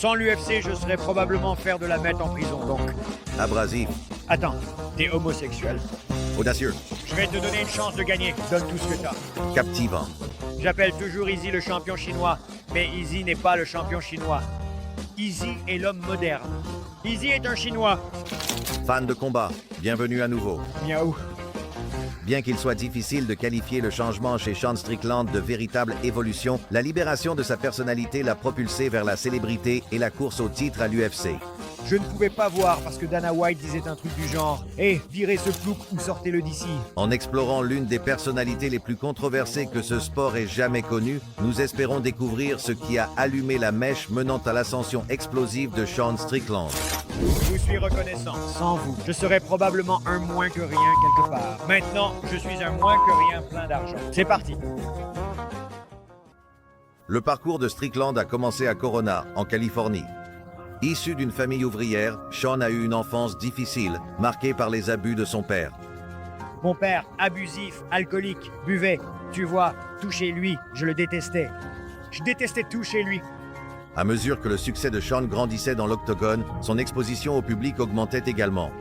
Sans l'UFC, je serais probablement faire de la mettre en prison, donc... Abrasif. Attends, t'es homosexuel. Audacieux. Je vais te donner une chance de gagner. Donne tout ce que t'as. Captivant. J'appelle toujours Izzy le champion chinois, mais Izzy n'est pas le champion chinois. Izzy est l'homme moderne. Izzy est un chinois. Fan de combat. Bienvenue à nouveau. Miaou. Bien qu'il soit difficile de qualifier le changement chez Sean Strickland de véritable évolution, la libération de sa personnalité l'a propulsé vers la célébrité et la course au titre à l'UFC. Je ne pouvais pas voir parce que Dana White disait un truc du genre « Hé, virez ce plouc ou sortez-le d'ici ». En explorant l'une des personnalités les plus controversées que ce sport ait jamais connue, nous espérons découvrir ce qui a allumé la mèche menant à l'ascension explosive de Sean Strickland. Je vous suis reconnaissant. Sans vous, je serais probablement un moins que rien quelque part. Maintenant, je suis un moins que rien plein d'argent. C'est parti. Le parcours de Strickland a commencé à Corona, en Californie. Issu d'une famille ouvrière, Sean a eu une enfance difficile, marquée par les abus de son père. Mon père, abusif, alcoolique, buvait. Tu vois, tout chez lui, je le détestais. Je détestais tout chez lui. À mesure que le succès de Sean grandissait dans l'octogone, son exposition au public augmentait également.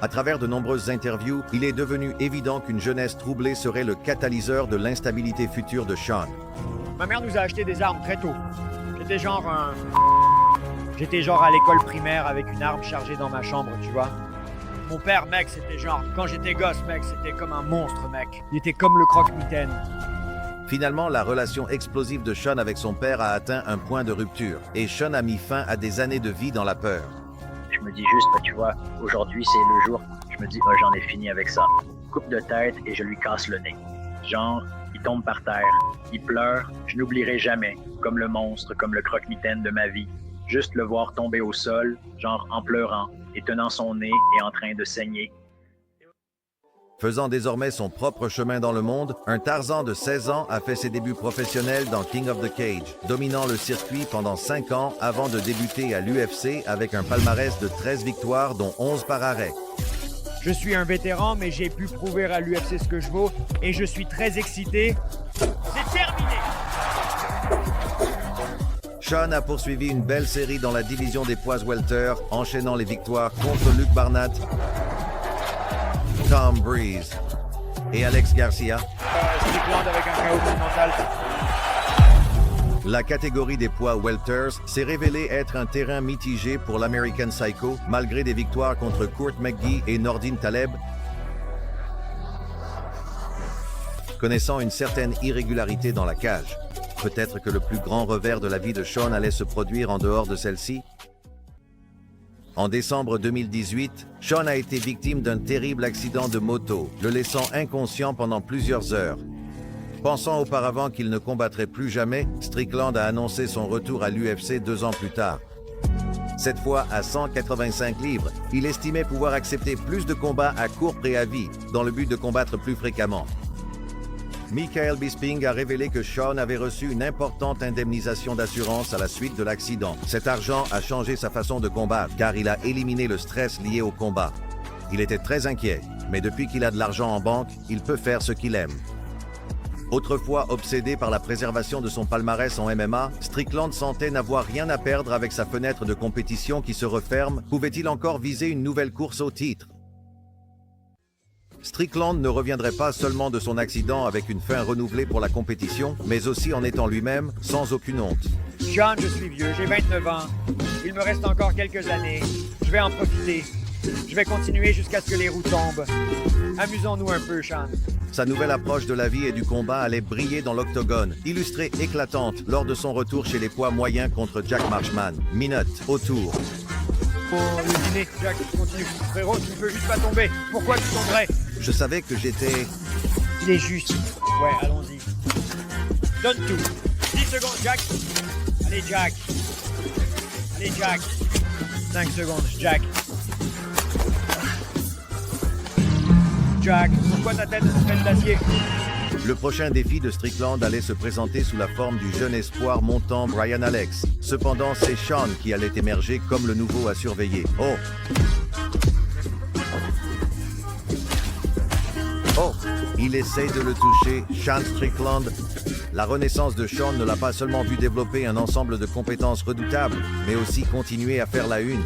À travers de nombreuses interviews, il est devenu évident qu'une jeunesse troublée serait le catalyseur de l'instabilité future de Sean. Ma mère nous a acheté des armes très tôt. J'étais genre à l'école primaire avec une arme chargée dans ma chambre, tu vois. Mon père, mec, c'était genre... Quand j'étais gosse, mec, c'était comme un monstre, mec. Il était comme le croque-mitaine. Finalement, la relation explosive de Sean avec son père a atteint un point de rupture, et Sean a mis fin à des années de vie dans la peur. Je me dis juste, tu vois, aujourd'hui c'est le jour, je me dis, oh, j'en ai fini avec ça. Coupe de tête et je lui casse le nez. Genre, il tombe par terre, il pleure, je n'oublierai jamais, comme le monstre, comme le croque-mitaine de ma vie. Juste le voir tomber au sol, genre en pleurant, et tenant son nez et en train de saigner. Faisant désormais son propre chemin dans le monde, un Tarzan de 16 ans a fait ses débuts professionnels dans King of the Cage, dominant le circuit pendant 5 ans avant de débuter à l'UFC avec un palmarès de 13 victoires dont 11 par arrêt. Je suis un vétéran, mais j'ai pu prouver à l'UFC ce que je vaux, et je suis très excité. C'est terminé! Sean a poursuivi une belle série dans la division des poids welter, enchaînant les victoires contre Luke Barnett, Tom Breeze et Alex Garcia. Strickland avec un chaos monumental. La catégorie des poids welters s'est révélée être un terrain mitigé pour l'American Psycho, malgré des victoires contre Kurt McGee et Nordin Taleb. Connaissant une certaine irrégularité dans la cage, peut-être que le plus grand revers de la vie de Sean allait se produire en dehors de celle-ci. En décembre 2018, Sean a été victime d'un terrible accident de moto, le laissant inconscient pendant plusieurs heures. Pensant auparavant qu'il ne combattrait plus jamais, Strickland a annoncé son retour à l'UFC 2 ans plus tard. Cette fois à 185 livres, il estimait pouvoir accepter plus de combats à court préavis, dans le but de combattre plus fréquemment. Michael Bisping a révélé que Sean avait reçu une importante indemnisation d'assurance à la suite de l'accident. Cet argent a changé sa façon de combattre, car il a éliminé le stress lié au combat. Il était très inquiet, mais depuis qu'il a de l'argent en banque, il peut faire ce qu'il aime. Autrefois obsédé par la préservation de son palmarès en MMA, Strickland sentait n'avoir rien à perdre avec sa fenêtre de compétition qui se referme. Pouvait-il encore viser une nouvelle course au titre? Strickland ne reviendrait pas seulement de son accident avec une fin renouvelée pour la compétition, mais aussi en étant lui-même, sans aucune honte. Sean, je suis vieux, j'ai 29 ans. Il me reste encore quelques années. Je vais en profiter. Je vais continuer jusqu'à ce que les roues tombent. Amusons-nous un peu, Sean. Sa nouvelle approche de la vie et du combat allait briller dans l'octogone, illustrée éclatante lors de son retour chez les poids moyens contre Jack Marshman. Minute, autour. Pour le dîner, Jack, continue. Frérot, tu ne peux juste pas tomber. Pourquoi tu tomberais? Je savais que j'étais... Il est juste. Ouais, allons-y. Donne tout. 10 secondes, Jack. Allez, Jack. Allez, Jack. 5 secondes, Jack. Jack, pourquoi ta tête est faite d'acier? Le prochain défi de Strickland allait se présenter sous la forme du jeune espoir montant Brian Alex. Cependant, c'est Sean qui allait émerger comme le nouveau à surveiller. Oh! Il essaye de le toucher. Sean Strickland La renaissance de Shawn ne l'a pas seulement vu développer un ensemble de compétences redoutables, mais aussi continuer à faire la une.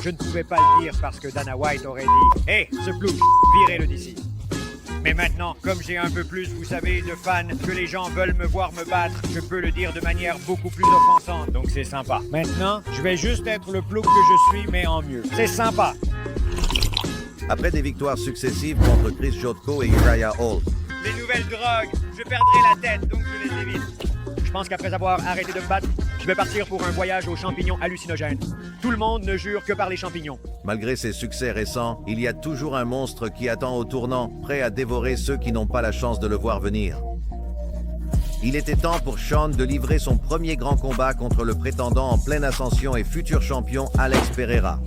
Je ne pouvais pas le dire parce que Dana White aurait dit « Hé, ce plouc, virez-le d'ici ». Mais maintenant, comme j'ai un peu plus, vous savez, de fans, que les gens veulent me voir me battre, je peux le dire de manière beaucoup plus offensante, donc c'est sympa. Maintenant, je vais juste être le plouc que je suis, mais en mieux. C'est sympa. Après des victoires successives contre Chris Jotko et Uriah Hall, Les nouvelles drogues, je perdrai la tête, donc je les évite. Je pense qu'après avoir arrêté de me battre, je vais partir pour un voyage aux champignons hallucinogènes. Tout le monde ne jure que par les champignons. malgré ses succès récents, il y a toujours un monstre qui attend au tournant, prêt à dévorer ceux qui n'ont pas la chance de le voir venir. Il était temps pour Shawn de livrer son premier grand combat contre le prétendant en pleine ascension et futur champion Alex Pereira.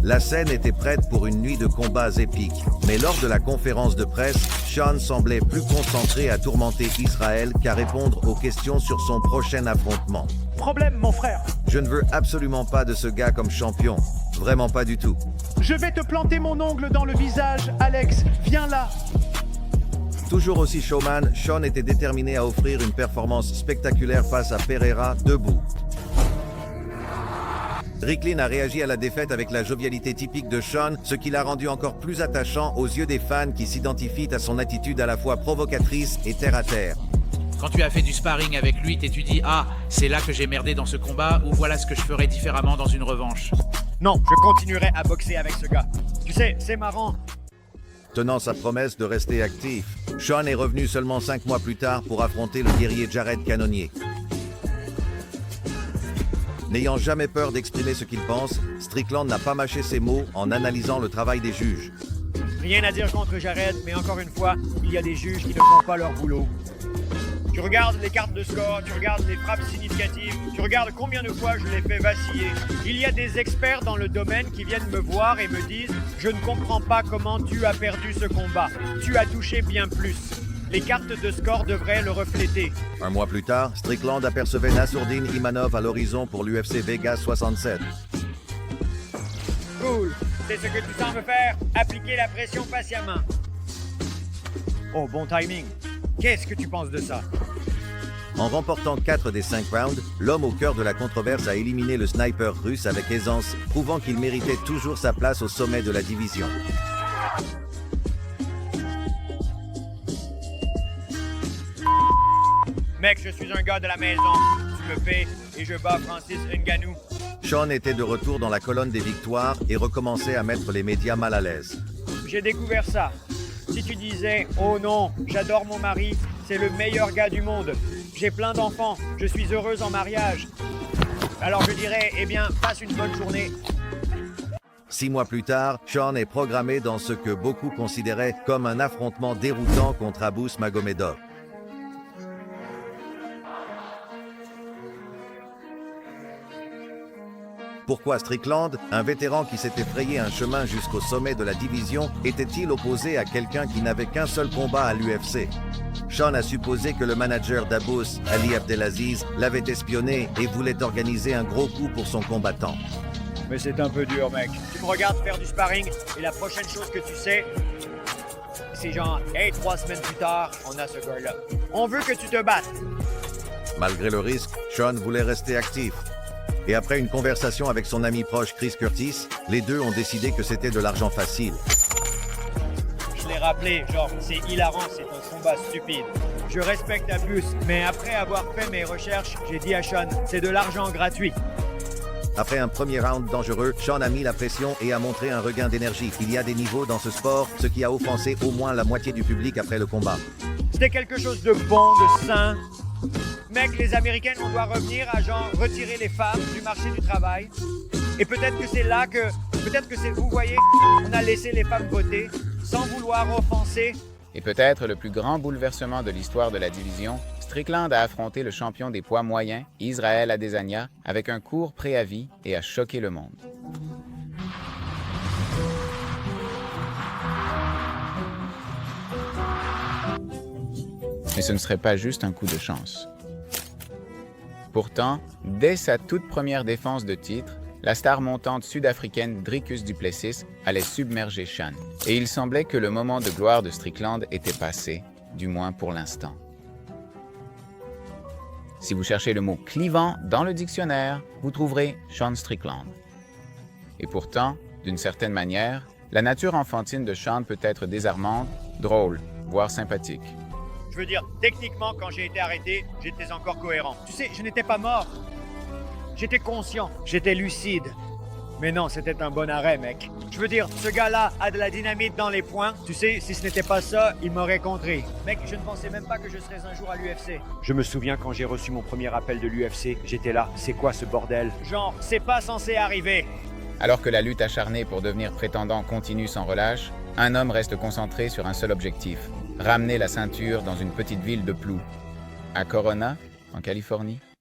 La scène était prête pour une nuit de combats épiques, mais lors de la conférence de presse, Shawn semblait plus concentré à tourmenter Israël qu'à répondre aux questions sur son prochain affrontement. Problème, mon frère. Je ne veux absolument pas de ce gars comme champion, vraiment pas du tout. Je vais te planter mon ongle dans le visage, Alex. Viens là. Toujours aussi showman, Shawn était déterminé à offrir une performance spectaculaire face à Pereira debout. Ricklin a réagi à la défaite avec la jovialité typique de Shawn, ce qui l'a rendu encore plus attachant aux yeux des fans qui s'identifient à son attitude à la fois provocatrice et terre-à-terre. Quand tu as fait du sparring avec lui, t'es-tu dit « Ah, c'est là que j'ai merdé dans ce combat » ou « Voilà ce que je ferais différemment dans une revanche ». Non, je continuerai à boxer avec ce gars. Tu sais, c'est marrant. Tenant sa promesse de rester actif, Shawn est revenu seulement 5 mois plus tard pour affronter le guerrier Jared Cannonier. N'ayant jamais peur d'exprimer ce qu'il pense, Strickland n'a pas mâché ses mots en analysant le travail des juges. Rien à dire contre Jared, mais encore une fois, il y a des juges qui ne font pas leur boulot. Tu regardes les cartes de score, tu regardes les frappes significatives, tu regardes combien de fois je les fais vaciller. Il y a des experts dans le domaine qui viennent me voir et me disent « Je ne comprends pas comment tu as perdu ce combat. Tu as touché bien plus. » Les cartes de score devraient le refléter. Un mois plus tard, Strickland apercevait Nassourdine Imanov à l'horizon pour l'UFC Vegas 67. Cool. C'est ce que tu sens me faire? Appliquer la pression patiemment. Oh, bon timing. Qu'est-ce que tu penses de ça? En remportant 4 des 5 rounds, l'homme au cœur de la controverse a éliminé le sniper russe avec aisance, prouvant qu'il méritait toujours sa place au sommet de la division. Mec, je suis un gars de la maison. Tu me paies et je bats Francis Ngannou. Shawn était de retour dans la colonne des victoires et recommençait à mettre les médias mal à l'aise. J'ai découvert ça. Si tu disais « Oh non, j'adore mon mari, c'est le meilleur gars du monde. J'ai plein d'enfants, je suis heureuse en mariage. » Alors je dirais « Eh bien, passe une bonne journée. » 6 mois plus tard, Shawn est programmé dans ce que beaucoup considéraient comme un affrontement déroutant contre Abus Magomedov. Pourquoi Strickland, un vétéran qui s'était frayé un chemin jusqu'au sommet de la division, était-il opposé à quelqu'un qui n'avait qu'un seul combat à l'UFC? Shawn a supposé que le manager d'Abus, Ali Abdelaziz, l'avait espionné et voulait organiser un gros coup pour son combattant. Mais c'est un peu dur, mec. Tu me regardes faire du sparring et la prochaine chose que tu sais, c'est genre « Hey, 3 semaines plus tard, on a ce gars-là. On veut que tu te battes. » Malgré le risque, Shawn voulait rester actif. Et après une conversation avec son ami proche Chris Curtis, les deux ont décidé que c'était de l'argent facile. Je l'ai rappelé, genre, c'est hilarant, c'est un combat stupide. Je respecte Abus, mais après avoir fait mes recherches, j'ai dit à Shawn, c'est de l'argent gratuit. Après un premier round dangereux, Shawn a mis la pression et a montré un regain d'énergie. Il y a des niveaux dans ce sport, ce qui a offensé au moins la moitié du public après le combat. C'était quelque chose de bon, de sain. Mec, les Américains, on doit revenir à genre retirer les femmes du marché du travail. Et peut-être que c'est là que, vous voyez, on a laissé les femmes voter sans vouloir offenser. Et peut-être le plus grand bouleversement de l'histoire de la division, Strickland a affronté le champion des poids moyens, Israël Adesanya, avec un court préavis et a choqué le monde. Mais ce ne serait pas juste un coup de chance. Pourtant, dès sa toute première défense de titre, la star montante sud-africaine Dricus du Plessis allait submerger Sean. Et il semblait que le moment de gloire de Strickland était passé, du moins pour l'instant. Si vous cherchez le mot « clivant » dans le dictionnaire, vous trouverez Sean Strickland. Et pourtant, d'une certaine manière, la nature enfantine de Sean peut être désarmante, drôle, voire sympathique. Je veux dire, techniquement, quand j'ai été arrêté, j'étais encore cohérent. Tu sais, je n'étais pas mort. J'étais conscient, j'étais lucide. Mais non, c'était un bon arrêt, mec. Je veux dire, ce gars-là a de la dynamite dans les poings. Tu sais, si ce n'était pas ça, il m'aurait contré. Mec, je ne pensais même pas que je serais un jour à l'UFC. Je me souviens quand j'ai reçu mon premier appel de l'UFC, j'étais là. C'est quoi ce bordel? Genre, c'est pas censé arriver. Alors que la lutte acharnée pour devenir prétendant continue sans relâche, un homme reste concentré sur un seul objectif, ramener la ceinture dans une petite ville de Plou, à Corona, en Californie.